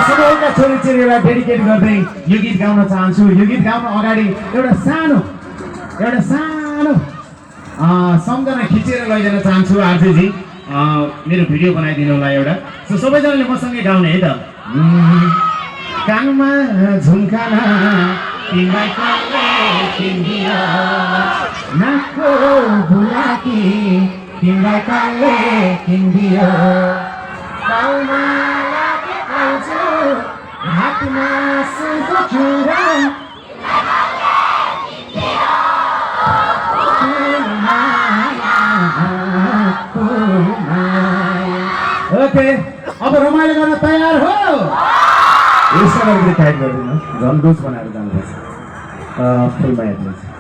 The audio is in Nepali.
सबैका छोरीचेलीलाई डेडिकेट गर्दै यो गीत गाउन चाहन्छु। यो गीत गाउन अगाडि एउटा सानो सम्झना खिचेर लैजान चाहन्छु आरजेजी। मेरो भिडियो बनाइदिनु होला एउटा। सो सबैजनाले मसँगै गाउने है त। कानमा झुम्काना तिमीलाई कहिले किन्दियो, नाकको बुलाकी तिमीलाई कहिले किन्दियो, गाउँमा लागिहाल्छु हातमा सुनको चुरा। ओके, अब रमाइलो गर्न तयार हो? यसो गरेर टाइप गरिदिनु, झन् लुज बनाएर जानुपर्छ। फुलमा हेर्नुहोस्।